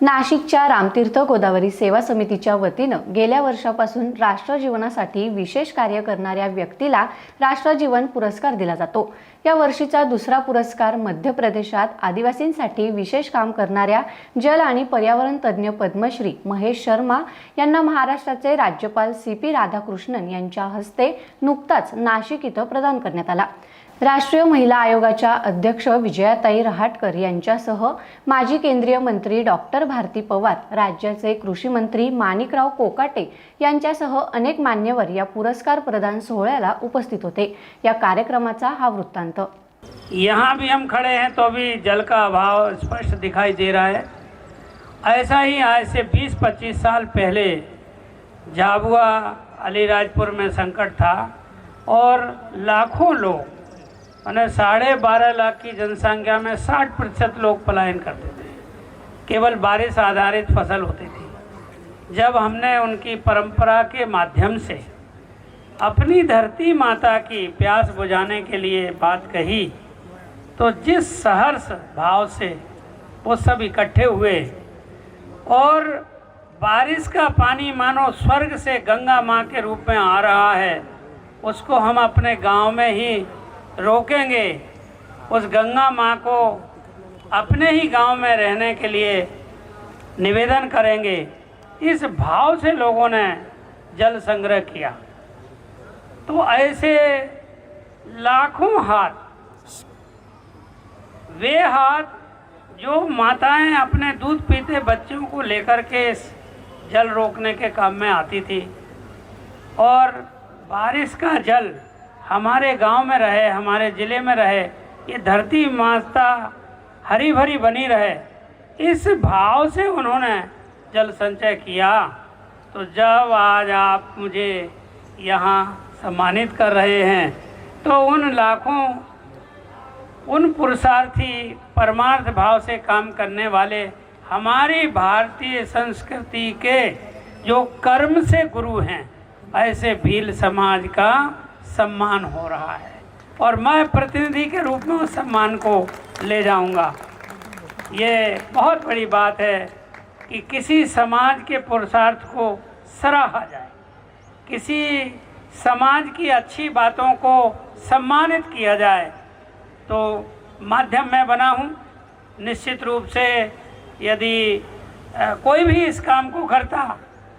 नाशिकच्या रामतीर्थ गोदावरी सेवा समितीच्या वतीनं गेल्या वर्षापासून राष्ट्रजीवनासाठी विशेष कार्य करणाऱ्या व्यक्तीला राष्ट्रजीवन पुरस्कार दिला जातो। या वर्षीचा दुसरा पुरस्कार मध्य प्रदेशात आदिवासींसाठी विशेष काम करणाऱ्या जल आणि पर्यावरण तज्ञ पद्मश्री महेश शर्मा यांना महाराष्ट्राचे राज्यपाल CP राधाकृष्णन यांच्या हस्ते नुकताच नाशिक इथं प्रदान करण्यात आला। राष्ट्रीय महिला आयोगाच्या अध्यक्ष विजयाताई रहाटकर यांच्यासह माजी केंद्रीय मंत्री डॉक्टर भारती पवार, राज्याचे कृषी मंत्री माणिकराव कोकाटे यांच्यासह अनेक मान्यवर या पुरस्कार प्रदान सोहळ्याला उपस्थित होते। या कार्यक्रमाचा हा वृत्तांत। यहाँ भी हम खड़े हैं तो भी जल का अभाव स्पष्ट दिखाई दे रहा है। ऐसा ही आज से 20-25 साल पहले झाबुआ अलीराजपुर में संकट था और लाखों लोग मैंने 12.5 लाख की जनसंख्या में 60% लोग पलायन करते थे। केवल बारिश आधारित फसल होती थी। जब हमने उनकी परंपरा के माध्यम से अपनी धरती माता की प्यास बुझाने के लिए बात कही तो जिस सहर्ष भाव से वो सब इकट्ठे हुए और बारिश का पानी मानो स्वर्ग से गंगा माँ के रूप में आ रहा है, उसको हम अपने गांव में ही रोकेंगे, उस गंगा माँ को अपने ही गांव में रहने के लिए निवेदन करेंगे। इस भाव से लोगों ने जल संग्रह किया। तो ऐसे लाखों हाथ, वे हाथ जो माताएं अपने दूध पीते बच्चों को लेकर के जल रोकने के काम में आती थी और बारिश का जल हमारे गांव में रहे, हमारे ज़िले में रहे, ये धरती माता हरी भरी बनी रहे, इस भाव से उन्होंने जल संचय किया। तो जब आज आप मुझे यहाँ सम्मानित कर रहे हैं तो उन लाखों, उन पुरुषार्थी परमार्थ भाव से काम करने वाले हमारी भारतीय संस्कृति के जो कर्म से गुरु हैं, ऐसे भील समाज का सम्मान हो रहा है और मैं प्रतिनिधि के रूप में उस सम्मान को ले जाऊंगा। ये बहुत बड़ी बात है कि किसी समाज के पुरुषार्थ को सराहा जाए, किसी समाज की अच्छी बातों को सम्मानित किया जाए। तो माध्यम मैं बना हूँ। निश्चित रूप से यदि कोई भी इस काम को करता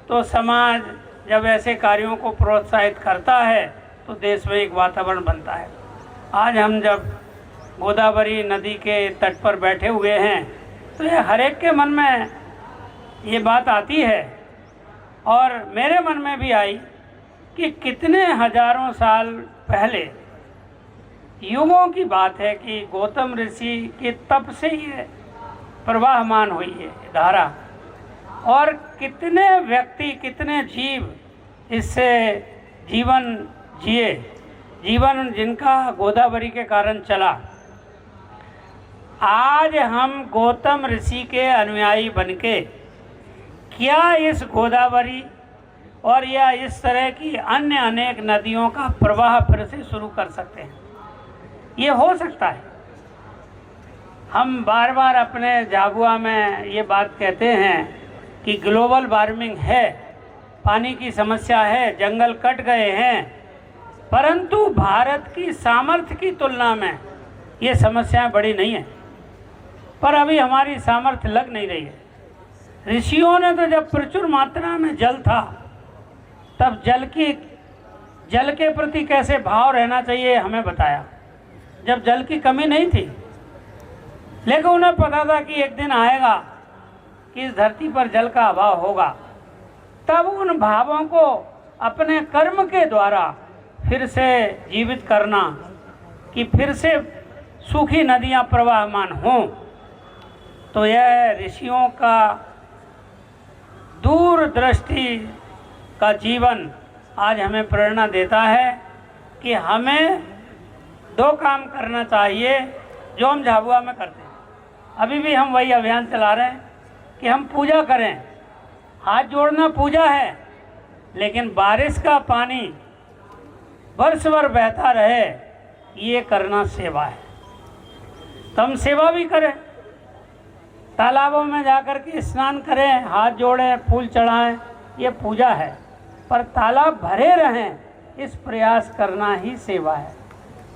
तो समाज जब ऐसे कार्यों को प्रोत्साहित करता है तो देश में एक वातावरण बनता है। आज हम जब गोदावरी नदी के तट पर बैठे हुए हैं तो ये हर एक के मन में ये बात आती है और मेरे मन में भी आई कि कितने हजारों साल पहले, युगों की बात है कि गौतम ऋषि के तप से ये प्रवाहमान हुई है धारा और कितने व्यक्ति, कितने जीव इससे जीवन जिए, जीवन जिनका गोदावरी के कारण चला। आज हम गौतम ऋषि के अनुयायी बनके क्या इस गोदावरी और या इस तरह की अन्य अनेक नदियों का प्रवाह फिर से शुरू कर सकते हैं? ये हो सकता है। हम बार बार अपने झाबुआ में ये बात कहते हैं कि ग्लोबल वार्मिंग है, पानी की समस्या है, जंगल कट गए हैं, परंतु भारत की सामर्थ्य की तुलना में ये समस्याएं बड़ी नहीं है। पर अभी हमारी सामर्थ्य लग नहीं रही है। ऋषियों ने तो जब प्रचुर मात्रा में जल था तब जल के प्रति कैसे भाव रहना चाहिए हमें बताया, जब जल की कमी नहीं थी। लेकिन उन्हें पता था कि एक दिन आएगा कि इस धरती पर जल का अभाव होगा। तब उन भावों को अपने कर्म के द्वारा फिर से जीवित करना, कि फिर से सूखी नदियां प्रवाहमान हों। तो यह ऋषियों का दूरदृष्टि का जीवन आज हमें प्रेरणा देता है कि हमें दो काम करना चाहिए जो हम झाबुआ में करते हैं। अभी भी हम वही अभियान चला रहे हैं कि हम पूजा करें। हाथ जोड़ना पूजा है, लेकिन बारिश का पानी वर्ष भर बहता रहे, ये करना सेवा है। तो हम सेवा भी करें। तालाबों में जाकर के स्नान करें, हाथ जोड़ें, फूल चढ़ाएं, ये पूजा है। पर तालाब भरे रहें, इस प्रयास करना ही सेवा है।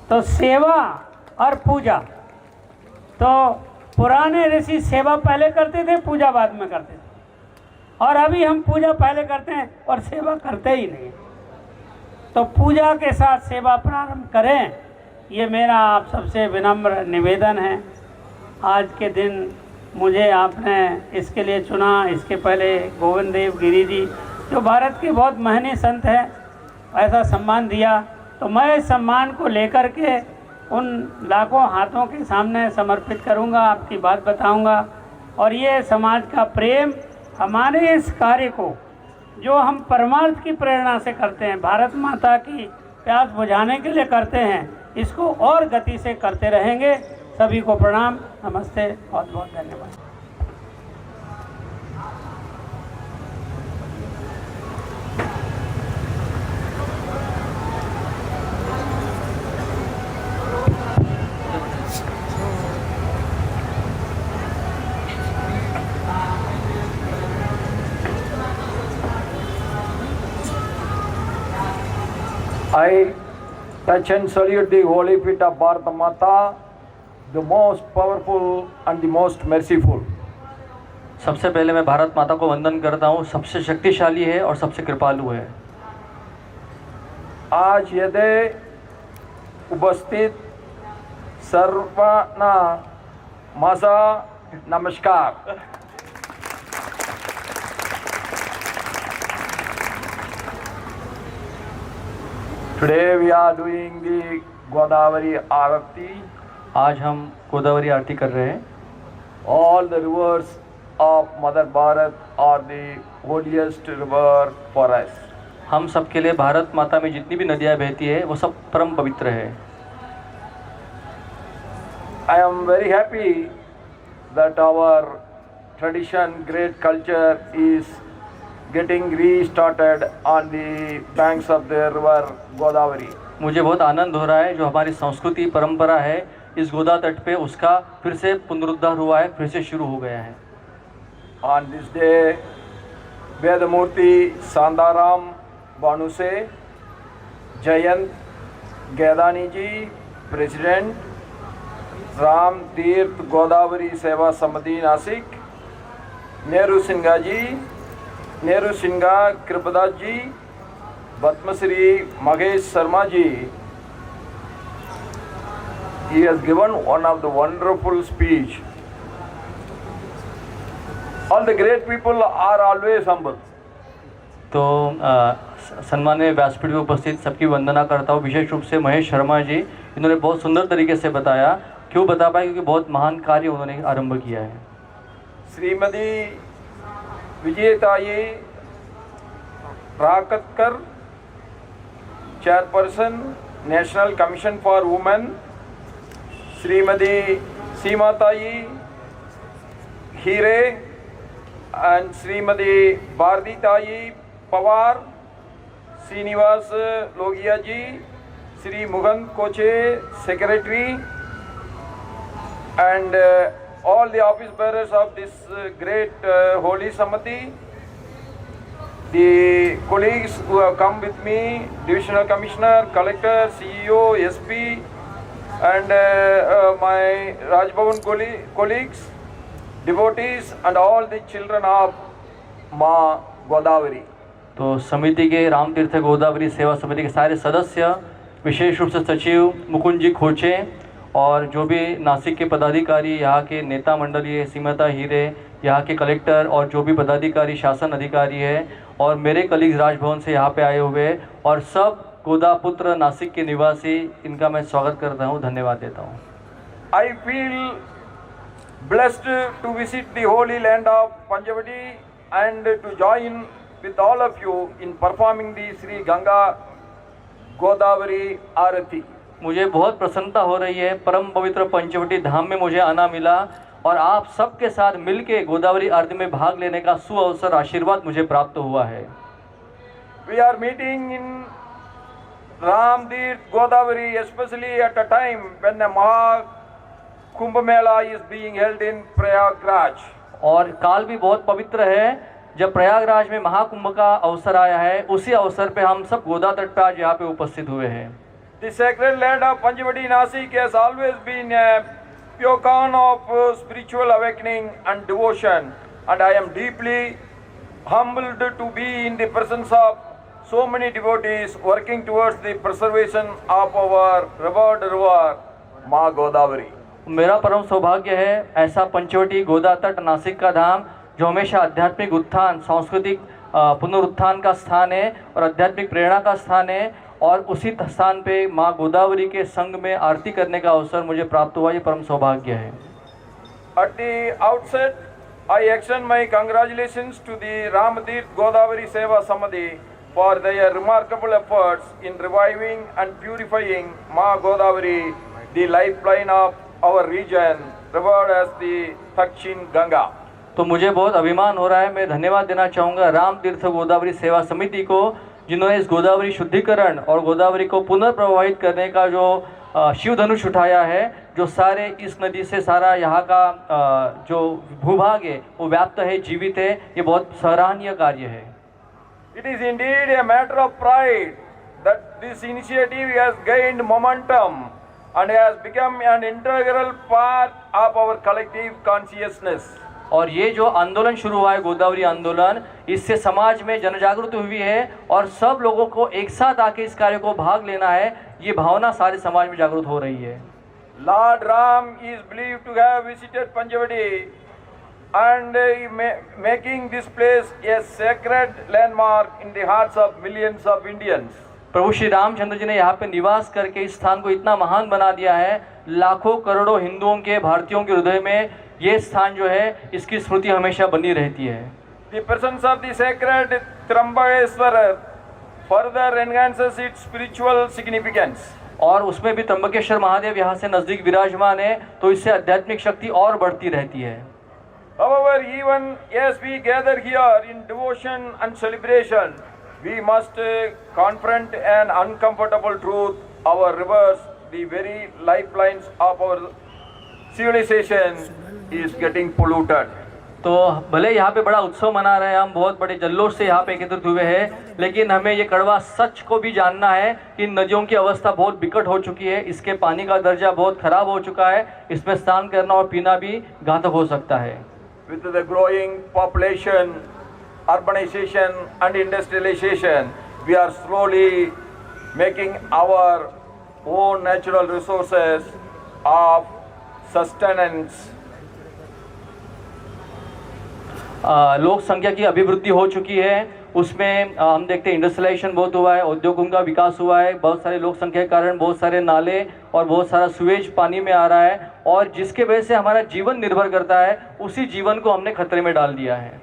तो सेवा और पूजा, तो पुराने ऋषि सेवा पहले करते थे, पूजा बाद में करते थे, और अभी हम पूजा पहले करते हैं और सेवा करते ही नहीं। तो पूजा के साथ सेवा प्रारंभ करें, ये मेरा आप सबसे विनम्र निवेदन है। आज के दिन मुझे आपने इसके लिए चुना। इसके पहले गोविंद देव गिरी जी, जो भारत के बहुत महनीय संत हैं, ऐसा सम्मान दिया, तो मैं इस सम्मान को लेकर के उन लाखों हाथों के सामने समर्पित करूंगा, आपकी बात बताऊंगा। और ये समाज का प्रेम हमारे इस कार्य को, जो हम परमार्थ की प्रेरणा से करते हैं, भारत माता की प्यास बुझाने के लिए करते हैं, इसको और गति से करते रहेंगे। सभी को प्रणाम, नमस्ते, बहुत बहुत धन्यवाद। I touch and salute the holy feet of Bharata Mata, the most powerful and the most merciful. सबसे पहले मैं भारत माता को वंदन करता हूँ, सबसे शक्तिशाली है और सबसे कृपालु है। आज येथे उपस्थित सर्वांना माझा नमस्कार। Today we are doing the Godavari Arati. आज हम गोदावरी आरती कर रहे हैं। All the rivers of Mother Bharat are the holiest river for us. हम सब के लिए भारत माता में जितनी भी नदियाँ बहती है वो सब परम पवित्र है। I am very happy that our tradition, great culture is getting restarted on the banks of the river Godavari. मुझे बहुत आनंद हो रहा है, जो हमारी संस्कृति परंपरा है इस गोदा तट पे, उसका फिर से पुनरुद्धार हुआ है, फिर से शुरू हो गया है। On this day, Vedamurti Sandaram Banuse, Jayant Gaidani ji, President, Ram Tirth Godavari Seva Samiti Nasik, Nehru Singha ji, Nehru Singha Kripadas ji, Padmasri Mahesh Sharma ji. He has given one of the wonderful speech. All the great people are always humble. तो सम्माननीय व्यासपीठ में उपस्थित सबकी वंदना करता हूँ, विशेष रूप से महेश शर्मा जी। इन्होंने बहुत सुंदर तरीके से बताया। क्यों बता पाए? क्योंकि बहुत महान कार्य उन्होंने आरंभ किया है। Shrimati Vijayatai Rahatkar, chairperson national commission for women, Shrimati Seematai Hire and Shrimati Bharatitai Pawar, Shrinivas Logiya ji, Shri Mugan Koche secretary, and all the office bearers of this great holy Samiti, the colleagues who have come with me, Divisional Commissioner, Collector, CEO, SP, and my Rajbhavan colleagues, devotees and all the children of माँ गोदावरी। तो समिति के राम तीर्थ गोदावरी सेवा समिति के सारे सदस्य, विशेष रूप से सचिव मुकुंद जी खोचे और जो भी नासिक के पदाधिकारी, यहाँ के नेता मंडलीय, सीमता हीरे, यहाँ के कलेक्टर और जो भी पदाधिकारी शासन अधिकारी है, और मेरे कलीग्स राजभवन से यहाँ पे आए हुए, और सब गोदापुत्र नासिक के निवासी, इनका मैं स्वागत करता हूँ, धन्यवाद देता हूँ। I feel blessed to visit the holy land of Panchavati and to join with all of you in performing the Sri Ganga Godavari Arati. मुझे बहुत प्रसन्नता हो रही है, परम पवित्र पंचवटी धाम में मुझे आना मिला और आप सबके साथ मिलके गोदावरी आरती में भाग लेने का सुअवसर, आशीर्वाद मुझे प्राप्त हुआ है। We are meeting in Ram Tirth Godavari, especially at a time when a Maha Kumbh Mela is being held in Prayagraj. और काल भी बहुत पवित्र है। जब प्रयागराज में महाकुंभ का अवसर आया है, उसी अवसर पे हम सब गोदा तट पे आज यहाँ पे उपस्थित हुए हैं। The sacred land of Panchvati Nasik has always been a beacon of spiritual awakening and devotion, and I am deeply humbled to be in the presence of so many devotees working towards the preservation of our revered river, Ma Godavari. मेरा परम सौभाग्य है ऐसा पंचवटी गोदा तट नासिक का धाम, जो हमेशा आध्यात्मिक उत्थान, सांस्कृतिक पुनरुत्थान का स्थान है और आध्यात्मिक प्रेरणा का स्थान है, और उसी स्थान पे माँ गोदावरी के संग में आरती करने का अवसर मुझे प्राप्त हुआ। ये परम सौभाग्य है। At the outset, I extend my congratulations to the Ramatirth Godavari Seva Samadhi for their remarkable efforts in reviving and purifying Ma Godavari, the lifeline of our region, revered as the Dakshin Ganga. तो मुझे बहुत अभिमान हो रहा है। मैं धन्यवाद देना चाहूँगा राम तीर्थ गोदावरी सेवा समिति को, जिन्होंने इस गोदावरी शुद्धिकरण और गोदावरी को पुनर्प्रवाहित करने का जो शिव धनुष उठाया है, जो सारे इस नदी से सारा यहाँ का जो भूभाग है वो व्याप्त है, जीवित है। ये बहुत सराहनीय कार्य है। It is indeed a matter of pride that this initiative has gained momentum and has become an integral part of our collective consciousness. और ये जो आंदोलन शुरू हुआ है, गोदावरी आंदोलन, इससे समाज में जनजागृति हुई है और सब लोगों को एक साथ आके इस कार्य को भाग लेना है, ये भावना सारे समाज में जागृत हो रही है। Lord Ram is believed to have visited Panchvati and making this place a sacred landmark in the hearts of millions of Indians. प्रभु श्री रामचंद्र जी ने यहाँ पे निवास करके इस स्थान को इतना महान बना दिया है। लाखों करोड़ों हिंदुओं के, भारतीयों के हृदय में ये स्थान जो है, इसकी स्मृति हमेशा बनी रहती है। The presence of the sacred Trambakeshwar further enhances its spiritual significance. और उसमें भी त्र्यंबकेश्वर महादेव यहाँ से नज़दीक विराजमान है, तो इससे आध्यात्मिक शक्ति और बढ़ती रहती है। However, even as we gather here in devotion and celebration, we must confront an uncomfortable truth. Our rivers, the very lifelines of our civilization, is getting polluted. तो भले यहाँ पे बड़ा उत्सव मना रहे हैं, हम बहुत बड़े जल्लोष से यहाँ पे एकत्रित हुए हैं, लेकिन हमें ये कड़वा सच को भी जानना है कि नदियों की अवस्था बहुत विकट हो चुकी है, इसके पानी का दर्जा बहुत खराब हो चुका है, इसमें स्नान करना और पीना भी घातक हो सकता है। With the growing population, urbanization and industrialization, we are slowly making our own natural resources of sustenance. लोक संख्या की अभिवृद्धि हो चुकी है, उसमें हम देखते हैं इंडस्ट्रियलाइजेशन बहुत हुआ है, उद्योगों का विकास हुआ है, बहुत सारे लोक संख्या के कारण बहुत सारे नाले और बहुत सारा सुएज पानी में आ रहा है, और जिसके वजह से हमारा जीवन निर्भर करता है, उसी जीवन को हमने खतरे में डाल दिया है।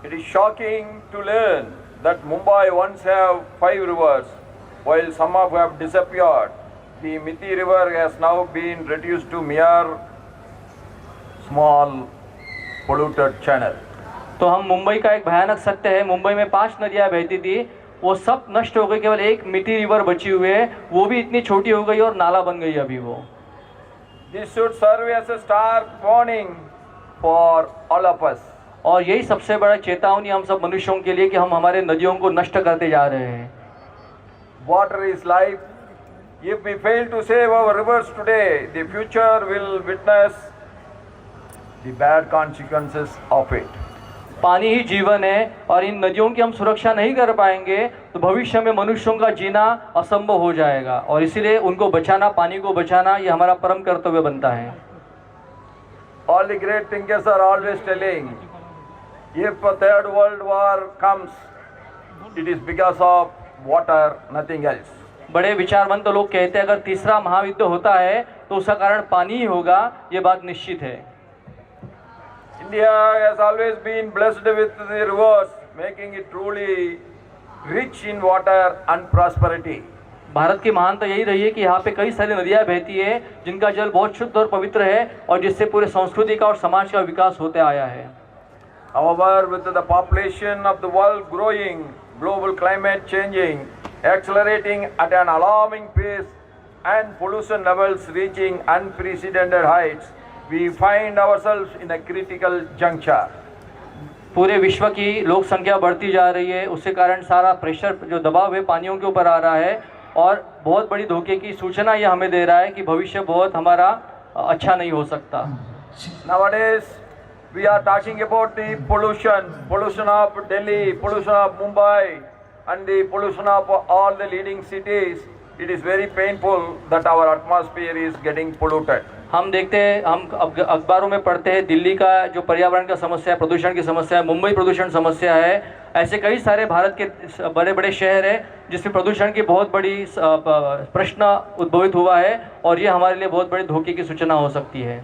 It is shocking to learn that Mumbai once have 5 rivers, while some of have disappeared. The Miti River has now been reduced to mere small polluted channel. तो हम मुंबई का एक भयानक सत्य है, मुंबई में 5 नदियाँ बहती थी, वो सब नष्ट हो गई, केवल एक मिटी रिवर बची हुई है, वो भी इतनी छोटी हो गई और नाला बन गई अभी वो। This should serve as a stark warning for all of us. और यही सबसे बड़ा चेतावनी हम सब मनुष्यों के लिए कि हम हमारे नदियों को नष्ट करते जा रहे हैं। Water is life. If we fail to save our rivers today, the future will witness the bad consequences of it. पानी ही जीवन है, और इन नदियों की हम सुरक्षा नहीं कर पाएंगे तो भविष्य में मनुष्यों का जीना असंभव हो जाएगा, और इसीलिए उनको बचाना, पानी को बचाना, ये हमारा परम कर्तव्य बनता है। All the great thinkers are always telling, if a third world war comes, it is because of water, nothing else. बड़े विचारवंत तो लोग कहते हैं अगर तीसरा महायुद्ध होता है तो उसका कारण पानी ही होगा, ये बात निश्चित है। India has always been blessed with the rivers, making it truly rich in water and prosperity. Bharat की महानता यही रही है कि यहाँ पे कई सारी नदियाँ बहती है जिनका जल बहुत शुद्ध और पवित्र है, और जिससे पूरे संस्कृति का और समाज का विकास होते आया है। However, with the population of the world growing, global climate changing, accelerating at an alarming pace, and pollution levels reaching unprecedented heights, we find ourselves in a critical juncture. पूरे विश्व की लोक संख्या बढ़ती जा रही है, उसके कारण सारा प्रेशर जो दबाव है पानियों के ऊपर आ रहा है और बहुत बड़ी धोखे की सूचना ये हमें दे रहा है कि भविष्य बहुत हमारा अच्छा नहीं हो सकता। Nowadays, we are talking about the pollution of Delhi, pollution of Mumbai, and the pollution of all the leading cities. It is very painful that our atmosphere is getting polluted. हम देखते हैं, हम अखबारों में पढ़ते हैं दिल्ली का जो पर्यावरण का समस्या है, प्रदूषण की समस्या है, मुंबई प्रदूषण समस्या है। ऐसे कई सारे भारत के बड़े बड़े शहर हैं जिसमें प्रदूषण की बहुत बड़ी प्रश्न उद्भवित हुआ है और ये हमारे लिए बहुत बड़ी धोखे की सूचना हो सकती है।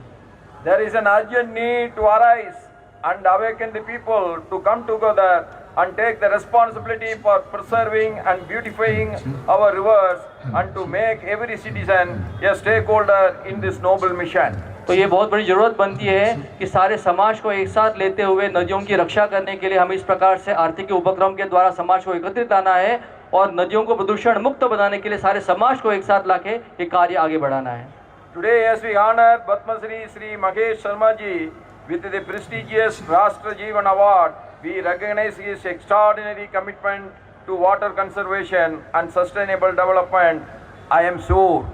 There is an urgent need to arise and awaken the people to come together and take the responsibility for preserving and beautifying our rivers and to make every citizen a stakeholder in this noble mission. तो ये बहुत बड़ी ज़रूरत बनती है कि सारे समाज को एक साथ लेते हुए नदियों की रक्षा करने के लिए हमें इस प्रकार से आर्थिक उपक्रम के द्वारा समाज को एकत्रित आना है और नदियों को प्रदूषण मुक्त बनाने के लिए सारे समाज को एक साथ लाके ये कार्य आगे बढ़ाना है। Today, as we honor Padma Shri Mahesh Sharma ji with the prestigious Rashtra Jeevan Award, we recognize his extraordinary commitment to water conservation and sustainable development. I am sure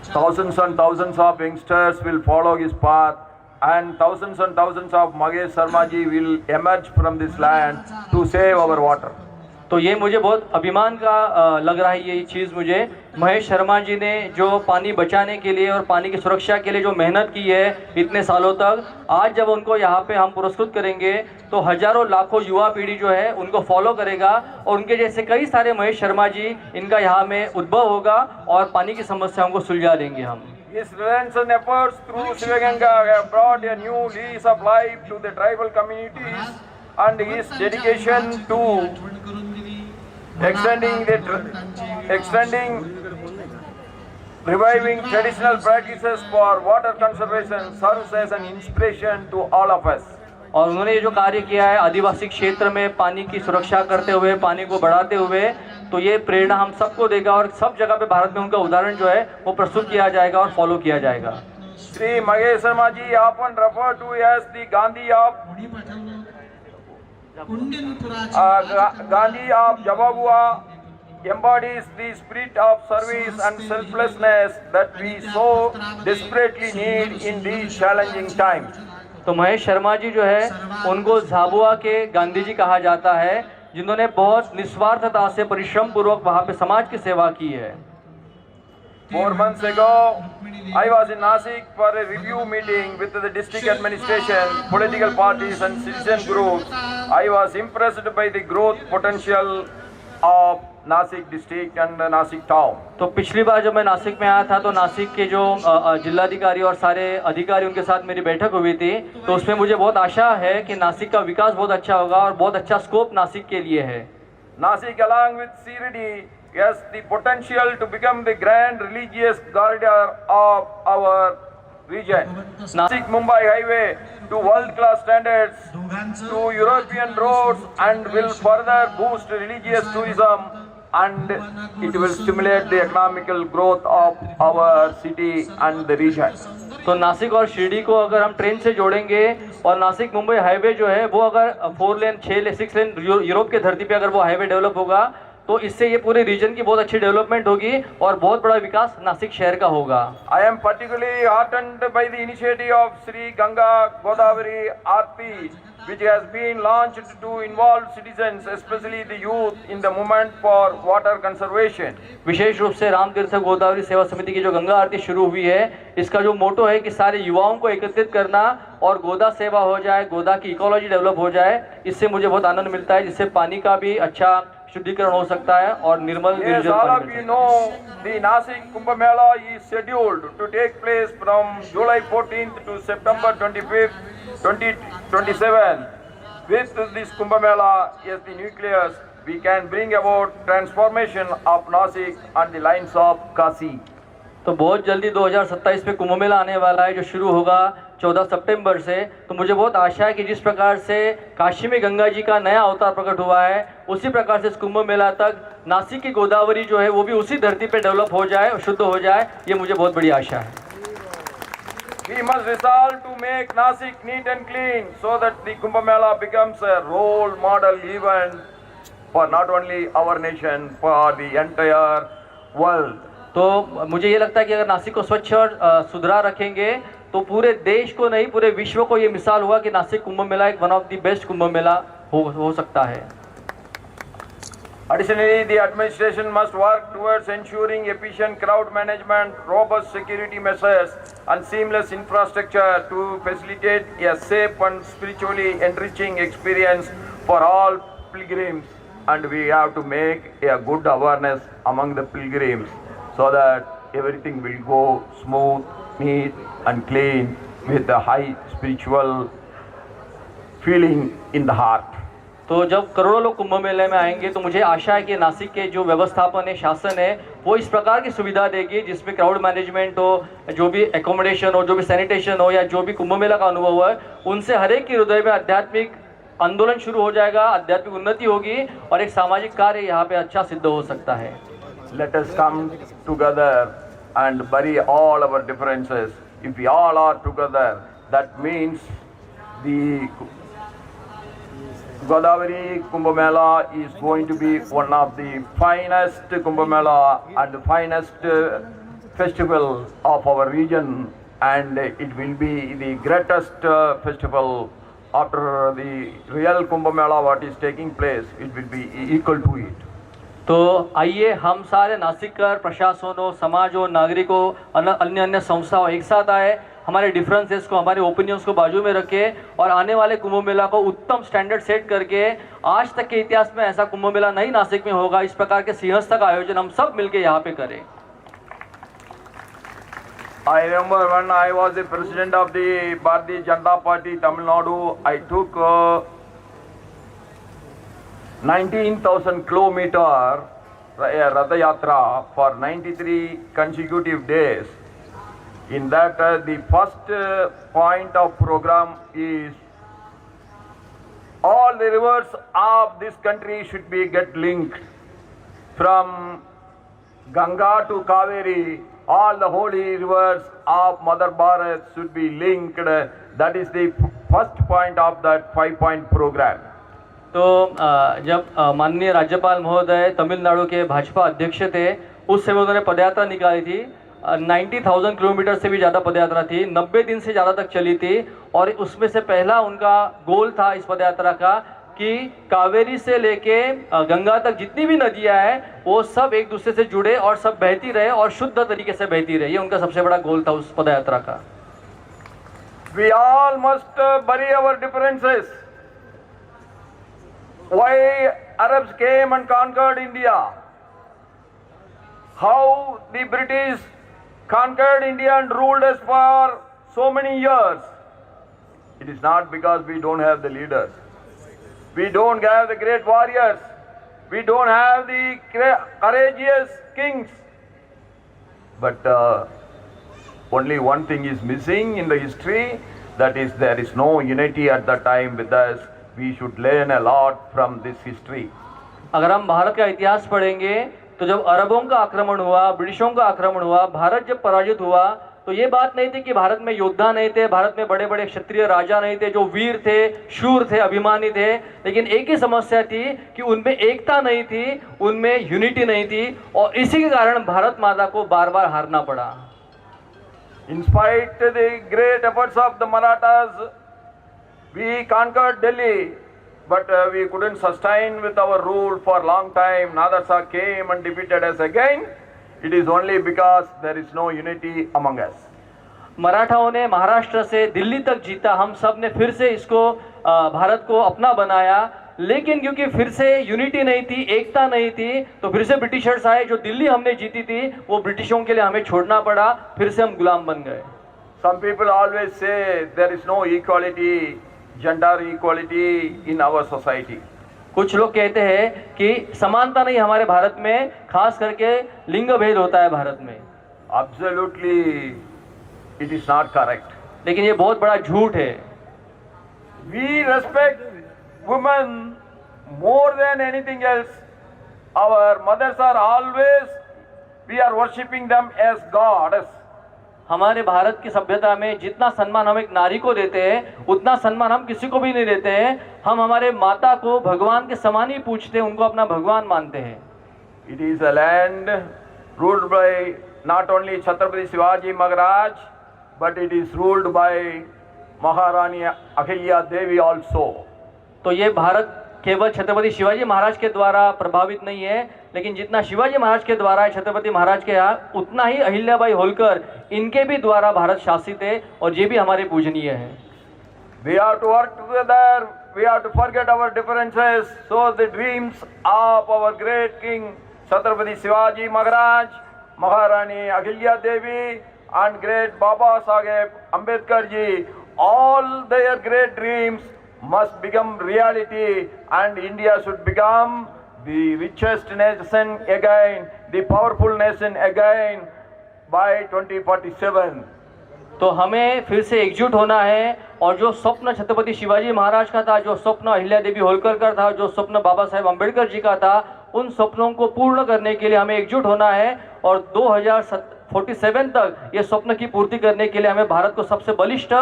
thousands and thousands of youngsters will follow his path, and thousands of Mahesh Sharma ji will emerge from this land to save our water. तो ये मुझे बहुत अभिमान का लग रहा है ये चीज़ मुझे। महेश शर्मा जी ने जो पानी बचाने के लिए और पानी की सुरक्षा के लिए जो मेहनत की है इतने सालों तक, आज जब उनको यहाँ पे हम पुरस्कृत करेंगे तो हजारों लाखों युवा पीढ़ी जो है उनको फॉलो करेगा और उनके जैसे कई सारे महेश शर्मा जी इनका यहाँ में उद्भव होगा और पानी की समस्याओं को सुलझा देंगे हम। His relentless efforts through Shivaganga have brought a new lease of life to the tribal communities, and his dedication to reviving traditional practices for water conservation serves as an inspiration to all of us. और उन्होंने ये जो कार्य किया है आदिवासी क्षेत्र में पानी की सुरक्षा करते हुए, पानी को बढ़ाते हुए, तो ये प्रेरणा हम सबको देगा और सब जगह पे भारत में उनका उदाहरण जो है वो प्रस्तुत किया जाएगा और फॉलो किया जाएगा। Sri Mahesh Sharma ji, often referred to as the Gandhi of Jababua, embodies the spirit of service and selflessness that we so desperately need in these challenging times. तो महेश शर्मा जी जो है उनको झाबुआ के गांधी जी कहा जाता है, जिन्होंने बहुत निस्वार्थता से परिश्रम पूर्वक वहाँ पे समाज की सेवा की है। 4 months ago, I was in Nasik for a review meeting with the district administration, political parties and citizen groups. I was impressed by the growth potential of Nashik district and Nashik town. तो पिछली बार जब मैं नासिक में आया था तो नासिक के जो जिलाधिकारी और सारे अधिकारी उनके साथ मेरी बैठक हुई थी, तो उसमें मुझे बहुत आशा है कि नासिक का विकास बहुत अच्छा होगा और बहुत अच्छा स्कोप नासिक के लिए है। Nashik along with Sirdi has the potential to become the grand religious corridor of our region. Nasik Mumbai highway to world-class standards, to European roads, and will further boost religious tourism, and it will stimulate the economical growth of our city and the region. तो नासिक और शिरडी को अगर हम train से जोड़ेंगे और Nashik Mumbai highway जो है वो अगर 4 लेन 6 लेन 6 लेन यूरोप के धरती पे अगर वो हाईवे डेवलप होगा तो इससे ये पूरे रीजन की बहुत अच्छी डेवलपमेंट होगी और बहुत बड़ा विकास नासिक शहर का होगा। I am particularly heartened by the initiative of Sri Ganga Godavari Aarti, which has been launched to involve citizens, especially the youth, in the movement for water conservation. विशेष रूप से राम तीर्थ गोदावरी सेवा समिति की जो गंगा आरती शुरू हुई है, इसका जो मोटो है कि सारे युवाओं को एकत्रित करना और गोदा सेवा हो जाए, गोदा की इकोलॉजी डेवलप हो जाए, इससे मुझे बहुत आनंद मिलता है, जिससे पानी का भी अच्छा शुद्धिकरण हो सकता है और निर्मल Yes, all of you know the Nasik Kumbh Mela is scheduled to take place from July 14th to September 25th, 2027. With this Kumbh Mela as the nucleus, we can bring about transformation of Nasik on the lines of Kasi. तो बहुत जल्दी 2027 में कुंभ मेला आने वाला है जो शुरू होगा 14 सितंबर से। तो मुझे बहुत आशा है कि जिस प्रकार से काशी में गंगा जी का नया अवतार प्रकट हुआ है, उसी प्रकार से इस कुंभ मेला तक नासिक की गोदावरी जो है वो भी उसी धरती पे डेवलप हो जाए और शुद्ध हो जाए, ये मुझे बहुत बड़ी आशा है। We must resolve to make Nasik neat and clean so that the Kumbh Mela becomes a role model event for not only our nation, for the entire world. तो मुझे ये लगता है कि अगर नासिक को स्वच्छ और सुधरा रखेंगे तो पूरे देश को नहीं, पूरे विश्व को ये मिसाल होगा कि नासिक कुंभ मेला एक one of the best Kumbh Mela हो सकता है। Additionally, the administration must work towards ensuring efficient crowd management, robust security measures, and seamless infrastructure to facilitate a safe and spiritually enriching experience for all pilgrims. And we have to make a good awareness among the pilgrims so that everything will go smooth, neat, and clean with a high spiritual feeling in the heart. तो जब करोड़ों लोग कुंभ मेले में आएंगे तो मुझे आशा है कि नासिक के जो व्यवस्थापन है, शासन है, वो इस प्रकार की सुविधा देगी जिसमें क्राउड मैनेजमेंट हो, जो भी एकोमोडेशन हो, जो भी सैनिटेशन हो, या जो भी कुंभ मेला का अनुभव है, उनसे हर एक के हृदय में आध्यात्मिक आंदोलन शुरू हो जाएगा, आध्यात्मिक उन्नति होगी और एक सामाजिक कार्य यहाँ पे अच्छा सिद्ध हो सकता है। Let us come together and bury all our differences. If we all are together, that means the Godavari Kumbh Mela is going to be one of the finest Kumbh Mela and the finest festival of our region, and it will be the greatest festival after the real Kumbh Mela what is taking place. It will be equal to it. तो आइए हम सारे नासिककर, प्रशासन हो, समाज हो, नागरिक हो, अन्य अन्य संस्था हो, एक साथ आए, हमारे डिफरेंसेस को, हमारे ओपिनियंस को बाजू में रखें और आने वाले कुंभ मेला को उत्तम स्टैंडर्ड सेट करके, आज तक के इतिहास में ऐसा कुंभ मेला नहीं नासिक में होगा, इस प्रकार के सिंहस्थ का आयोजन हम सब मिलके यहाँ पे करें। I remember when I was the president of the Bharatiya Janata Party Tamil Nadu, I took 19,000 kilometer Ratha Yatra for 93 consecutive days. In that, the first point of program is all the rivers of this country should be get linked from Ganga to Kaveri. All the holy rivers of Mother Bharat should be linked. That is the first point of that 5-point program. तो जब माननीय राज्यपाल महोदय तमिलनाडु के भाजपा अध्यक्ष थे, उस समय उन्होंने पदयात्रा निकाली थी। 90,000 किलोमीटर से भी ज़्यादा पदयात्रा थी, 90 दिन से ज़्यादा तक चली थी। और उसमें से पहला उनका गोल था इस पदयात्रा का कि कावेरी से लेके गंगा तक जितनी भी नदियां हैं वो सब एक दूसरे से जुड़े और सब बहती रहे और शुद्ध तरीके से बहती रहे। ये उनका सबसे बड़ा गोल था उस पदयात्रा का। We all must bury our differences. Why Arabs came and conquered India? How the British conquered India and ruled us for so many years? It is not because we don't have the leaders. We don't have the great warriors. We don't have the courageous kings. But only one thing is missing in the history, that is there is no unity at that time with us. We should learn a lot from this history. अगर हम भारत का इतिहास पढ़ेंगे तो जब अरबों का आक्रमण हुआ, ब्रिटिशों का आक्रमण हुआ, भारत जब पराजित हुआ तो ये बात नहीं थी कि भारत में योद्धा नहीं थे, भारत में बड़े बड़े क्षत्रिय राजा नहीं थे जो वीर थे, शूर थे, अभिमानी थे, लेकिन एक ही समस्या थी कि उनमें एकता नहीं थी, उनमें यूनिटी नहीं थी और इसी के कारण भारत माता को बार बार हारना पड़ा। In spite of the great efforts of the Marathas, we conquered Delhi, but we couldn't sustain with our rule for a long time. Nader Shah came and defeated us again. It is only because there is no unity among us. मराठाओं ने महाराष्ट्र से दिल्ली तक जीता, हम सब ने फिर से इसको भारत को अपना बनाया, लेकिन क्योंकि फिर से यूनिटी नहीं थी, एकता नहीं थी, तो फिर से ब्रिटिशर्स आए। जो दिल्ली हमने जीती थी वो ब्रिटिशों के लिए हमें छोड़ना पड़ा, फिर से हम गुलाम बन गए। Some people always say there is no equality, gender equality in our society. कुछ लोग कहते हैं कि समानता नहीं हमारे भारत में, खास करके लिंग भेद होता है भारत में। Absolutely, it is not correct. लेकिन ये बहुत बड़ा झूठ है। We respect women more than anything else. Our mothers are always, we are worshipping them as goddess. हमारे भारत की सभ्यता में जितना सम्मान हम एक नारी को देते हैं उतना सम्मान हम किसी को भी नहीं देते हैं। हम हमारे माता को भगवान के समान ही पूछते हैं, उनको अपना भगवान मानते हैं। It is a land ruled by not only Chhatrapati Shivaji Maharaj, but it is ruled by Maharani Ahilya Devi also. तो ये भारत केवल छत्रपति शिवाजी महाराज के द्वारा प्रभावित नहीं है, लेकिन जितना शिवाजी महाराज के द्वारा है छत्रपति महाराज के यहाँ, उतना ही अहिल्याबाई होलकर इनके भी द्वारा भारत शासित है और ये भी हमारे पूजनीय है। We have to work together, we have to forget our differences, so the dreams of our great king Chhatrapati Shivaji Maharaj, Maharani Ahilya Devi and great Baba Saheb Ambedkar ji, all their great dreams must become reality, and India should become the richest nation again, the powerful nation again by 2047. तो हमें फिर से एकजुट होना है और जो स्वप्न छत्रपति शिवाजी महाराज का था, जो स्वप्न अहिल्या देवी होलकर का था, जो स्वप्न बाबा साहेब अम्बेडकर जी का था, उन स्वप्नों को पूर्ण करने के लिए हमें एकजुट होना है और 2047 तक ये स्वप्न की पूर्ति करने के लिए हमें भारत को सबसे बलिष्ठ,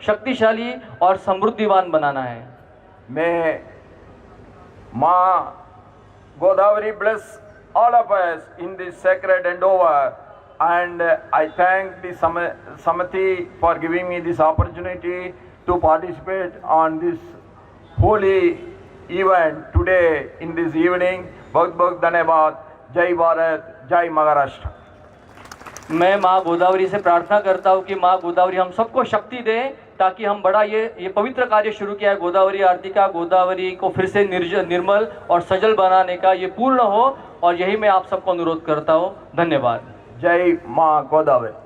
शक्तिशाली और समृद्धिवान बनाना है। May Ma Godavari bless all of us in this sacred endeavor, and I thank the Samiti for giving me this opportunity to participate on this holy event today in this evening. बहुत बहुत धन्यवाद। जय भारत, जय महाराष्ट्र। मैं माँ गोदावरी से प्रार्थना करता हूँ कि माँ गोदावरी हम सबको शक्ति दे ताकि हम बड़ा ये पवित्र कार्य शुरू किया है गोदावरी आरती का, गोदावरी को फिर से निर्मल और सजल बनाने का, ये पूर्ण हो, और यही मैं आप सबको अनुरोध करता हूँ। धन्यवाद। जय माँ गोदावरी।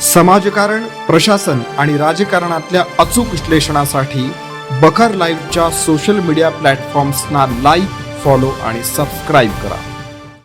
समाजकारण, प्रशासन आणि राजकारणातल्या अचूक विश्लेषणासाठी बखर लाईव्हच्या सोशल मीडिया प्लॅटफॉर्म्सना लाईक, फॉलो आणि सबस्क्राईब करा.